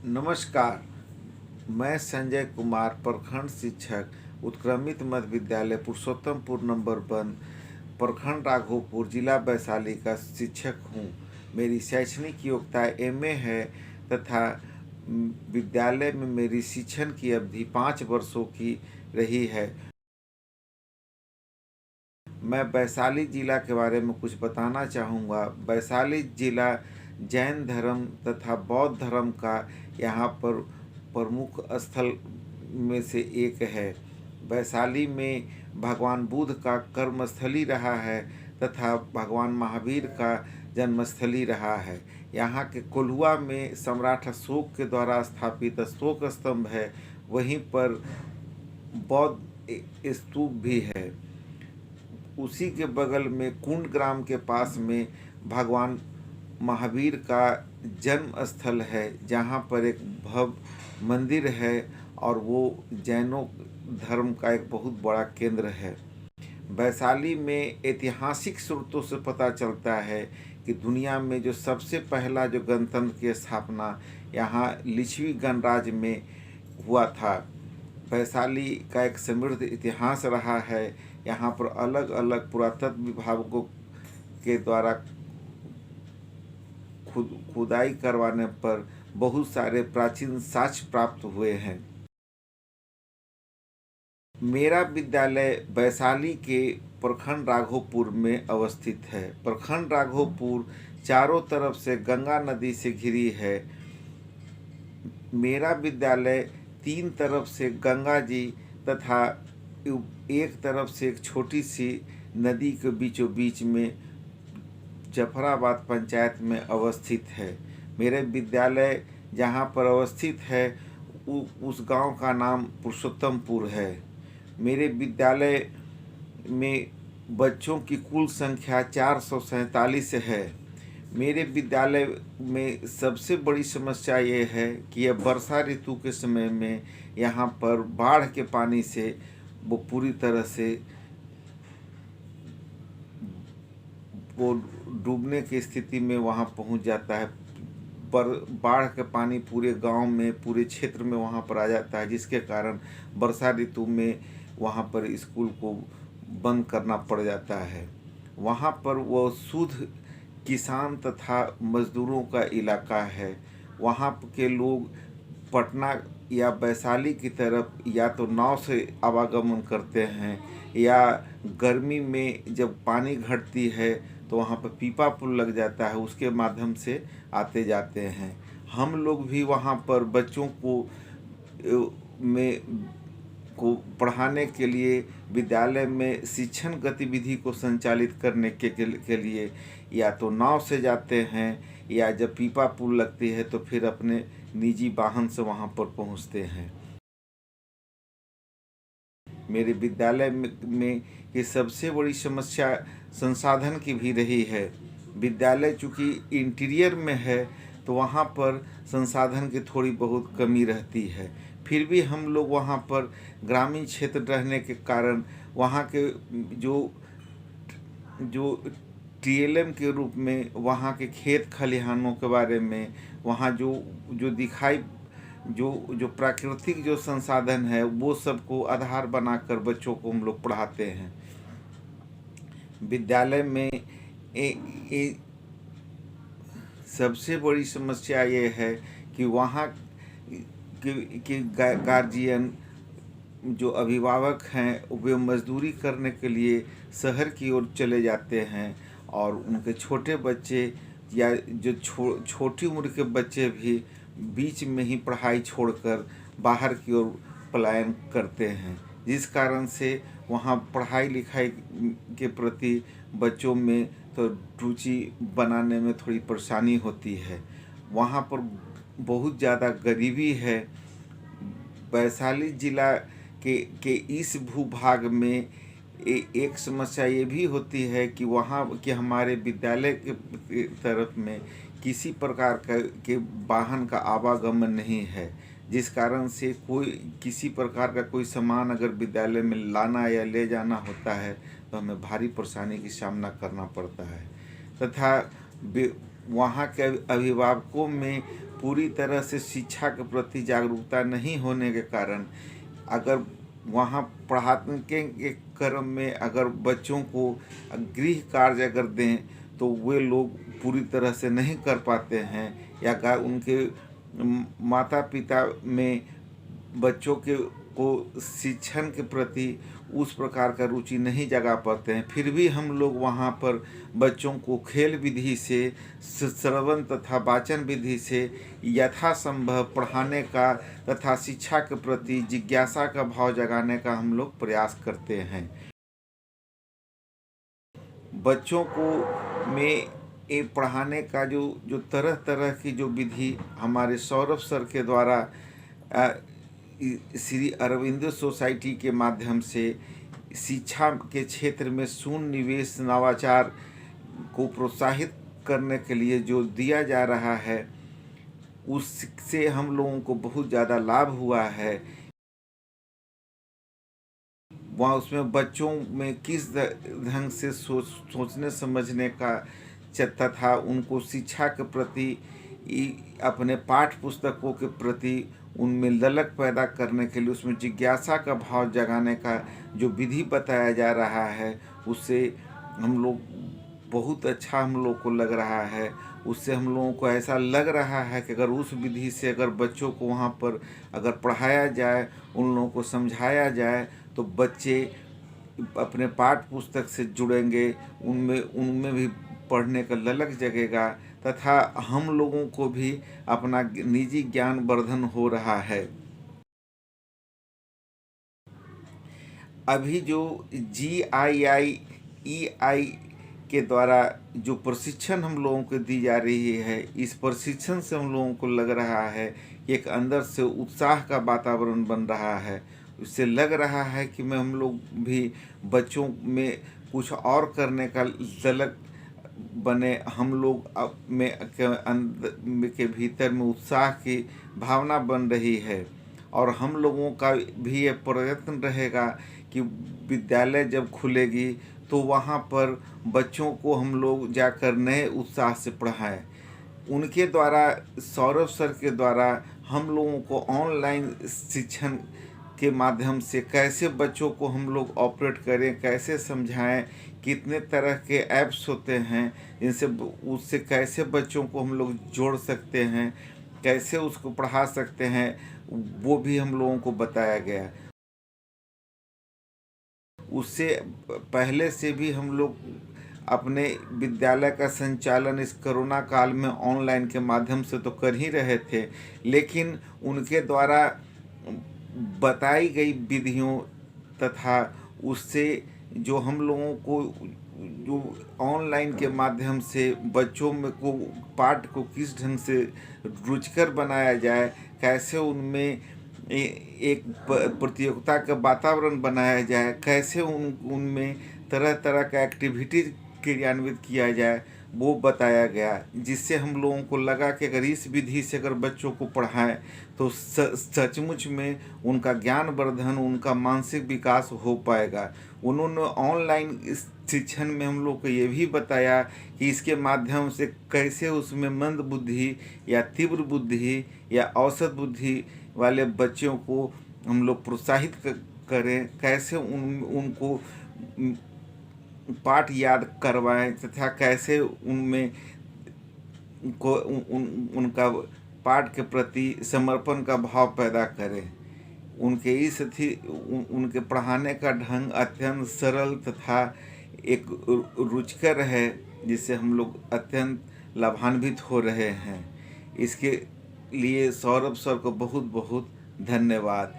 नमस्कार। मैं संजय कुमार, प्रखंड शिक्षक, उत्क्रमित मध्य विद्यालय पुरुषोत्तमपुर नंबर 1, प्रखंड राघोपुर, जिला वैशाली का शिक्षक हूँ। मेरी शैक्षणिक योग्यता एमए है तथा विद्यालय में मेरी शिक्षण की अवधि 5 वर्षों की रही है। मैं वैशाली जिला के बारे में कुछ बताना चाहूँगा। वैशाली जिला जैन धर्म तथा बौद्ध धर्म का यहाँ पर प्रमुख स्थल में से एक है। वैशाली में भगवान बुद्ध का कर्मस्थली रहा है तथा भगवान महावीर का जन्मस्थली रहा है। यहाँ के कोल्हुआ में सम्राट अशोक के द्वारा स्थापित अशोक स्तंभ है। वहीं पर बौद्ध स्तूप भी है। उसी के बगल में कुंड ग्राम के पास में भगवान महावीर का जन्म स्थल है, जहाँ पर एक भव्य मंदिर है और वो जैनों धर्म का एक बहुत बड़ा केंद्र है। वैशाली में ऐतिहासिक स्रोतों से पता चलता है कि दुनिया में जो सबसे पहला जो गणतंत्र की स्थापना यहाँ लिच्छवी गणराज्य में हुआ था। वैशाली का एक समृद्ध इतिहास रहा है। यहाँ पर अलग अलग पुरातत्व विभागों के द्वारा खुदाई करवाने पर बहुत सारे प्राचीन साक्ष्य प्राप्त हुए हैं। मेरा विद्यालय वैशाली के प्रखंड राघोपुर में अवस्थित है। प्रखंड राघोपुर चारों तरफ से गंगा नदी से घिरी है। मेरा विद्यालय 3 तरफ से गंगा जी तथा एक तरफ से एक छोटी सी नदी के बीचों बीच में जफराबाद पंचायत में अवस्थित है। मेरे विद्यालय जहाँ पर अवस्थित है उस गांव का नाम पुरुषोत्तमपुर है। मेरे विद्यालय में बच्चों की कुल संख्या 447 है। मेरे विद्यालय में सबसे बड़ी समस्या ये है कि यह वर्षा ऋतु के समय में यहाँ पर बाढ़ के पानी से वो पूरी तरह से वो डूबने की स्थिति में वहाँ पहुँच जाता है। पर बाढ़ का पानी पूरे गांव में, पूरे क्षेत्र में वहाँ पर आ जाता है, जिसके कारण वर्षा ऋतु में वहाँ पर स्कूल को बंद करना पड़ जाता है। वहाँ पर वो शुद्ध किसान तथा मजदूरों का इलाका है। वहाँ के लोग पटना या वैशाली की तरफ या तो नाव से आवागमन करते हैं या गर्मी में जब पानी घटती है तो वहाँ पर पीपा पुल लग जाता है, उसके माध्यम से आते जाते हैं। हम लोग भी वहाँ पर बच्चों को पढ़ाने के लिए विद्यालय में शिक्षण गतिविधि को संचालित करने के लिए या तो नाव से जाते हैं या जब पीपा पुल लगती है तो फिर अपने निजी वाहन से वहाँ पर पहुँचते हैं। मेरे विद्यालय में ये सबसे बड़ी समस्या संसाधन की भी रही है। विद्यालय चूँकि इंटीरियर में है तो वहाँ पर संसाधन की थोड़ी बहुत कमी रहती है। फिर भी हम लोग वहाँ पर ग्रामीण क्षेत्र रहने के कारण वहाँ के जो टीएलएम के रूप में वहाँ के खेत खलिहानों के बारे में, वहाँ जो दिखाई जो प्राकृतिक जो संसाधन है वो सबको आधार बनाकर बच्चों को हम लोग पढ़ाते हैं। विद्यालय में सबसे बड़ी समस्या ये है कि वहाँ के गार्जियन जो अभिभावक हैं वे मजदूरी करने के लिए शहर की ओर चले जाते हैं और उनके छोटे बच्चे या जो छोटी उम्र के बच्चे भी बीच में ही पढ़ाई छोड़कर बाहर की ओर पलायन करते हैं, जिस कारण से वहाँ पढ़ाई लिखाई के प्रति बच्चों में तो रुचि बनाने में थोड़ी परेशानी होती है। वहाँ पर बहुत ज़्यादा गरीबी है। वैशाली जिला के इस भूभाग में एक समस्या ये भी होती है कि वहाँ के हमारे विद्यालय के तरफ में किसी प्रकार के वाहन का आवागमन नहीं है, जिस कारण से किसी प्रकार का कोई सामान अगर विद्यालय में लाना या ले जाना होता है तो हमें भारी परेशानी की सामना करना पड़ता है। तथा वहाँ के अभिभावकों में पूरी तरह से शिक्षा के प्रति जागरूकता नहीं होने के कारण अगर वहाँ पढ़ाने के क्रम में अगर बच्चों को गृह कार्य अगर दें तो वे लोग पूरी तरह से नहीं कर पाते हैं, या उनके माता पिता में बच्चों को शिक्षण के प्रति उस प्रकार का रुचि नहीं जगा पाते हैं। फिर भी हम लोग वहाँ पर बच्चों को खेल विधि से, श्रवण तथा वाचन विधि से यथासंभव पढ़ाने का तथा शिक्षा के प्रति जिज्ञासा का भाव जगाने का हम लोग प्रयास करते हैं। बच्चों को में ये पढ़ाने का जो तरह तरह की जो विधि हमारे सौरभ सर के द्वारा श्री अरविंदो सोसाइटी के माध्यम से शिक्षा के क्षेत्र में शून्य निवेश नवाचार को प्रोत्साहित करने के लिए जो दिया जा रहा है, उससे हम लोगों को बहुत ज़्यादा लाभ हुआ है। वहाँ उसमें बच्चों में किस ढंग से सोचने समझने का तथा उनको शिक्षा के प्रति अपने पाठ्य पुस्तकों के प्रति उनमें ललक पैदा करने के लिए उसमें जिज्ञासा का भाव जगाने का जो विधि बताया जा रहा है, उससे हम लोग बहुत अच्छा हम लोग को लग रहा है। उससे हम लोगों को ऐसा लग रहा है कि अगर उस विधि से अगर बच्चों को वहाँ पर अगर पढ़ाया जाए, उन लोगों को समझाया जाए, तो बच्चे अपने पाठ्य पुस्तक से जुड़ेंगे, उनमें भी पढ़ने का ललक जगेगा तथा हम लोगों को भी अपना निजी ज्ञान वर्धन हो रहा है। अभी जो GII-EI के द्वारा जो प्रशिक्षण हम लोगों को दी जा रही है, इस प्रशिक्षण से हम लोगों को लग रहा है कि एक अंदर से उत्साह का वातावरण बन रहा है। उससे लग रहा है कि हम लोग भी बच्चों में कुछ और करने का ललक बने, हम लोग में के भीतर में उत्साह की भावना बन रही है। और हम लोगों का भी ये प्रयत्न रहेगा कि विद्यालय जब खुलेगी तो वहाँ पर बच्चों को हम लोग जाकर नए उत्साह से पढ़ाएं। उनके द्वारा, सौरभ सर के द्वारा हम लोगों को ऑनलाइन शिक्षण के माध्यम से कैसे बच्चों को हम लोग ऑपरेट करें, कैसे समझाएं, कितने तरह के ऐप्स होते हैं जिनसे उससे कैसे बच्चों को हम लोग जोड़ सकते हैं, कैसे उसको पढ़ा सकते हैं, वो भी हम लोगों को बताया गया। उससे पहले से भी हम लोग अपने विद्यालय का संचालन इस कोरोना काल में ऑनलाइन के माध्यम से तो कर ही रहे थे, लेकिन उनके द्वारा बताई गई विधियों तथा उससे जो हम लोगों को जो ऑनलाइन के माध्यम से बच्चों में को पाठ को किस ढंग से रुचिकर बनाया जाए, कैसे उनमें एक प्रतियोगिता का वातावरण बनाया जाए, कैसे उनमें तरह तरह का एक्टिविटी क्रियान्वित किया जाए, वो बताया गया। जिससे हम लोगों को लगा कि अगर इस विधि से अगर बच्चों को पढ़ाएं तो सचमुच में उनका ज्ञान वर्धन, उनका मानसिक विकास हो पाएगा। उन्होंने ऑनलाइन इस शिक्षण में हम लोग को ये भी बताया कि इसके माध्यम से कैसे उसमें मंद बुद्धि या तीव्र बुद्धि या औसत बुद्धि वाले बच्चों को हम लोग प्रोत्साहित करें, कैसे उनको पाठ याद करवाएं तथा कैसे उनमें उनका पाठ के प्रति समर्पण का भाव पैदा करें। उनके पढ़ाने का ढंग अत्यंत सरल तथा एक रुचिकर है, जिससे हम लोग अत्यंत लाभान्वित हो रहे हैं। इसके लिए सौरभ सर को बहुत बहुत धन्यवाद।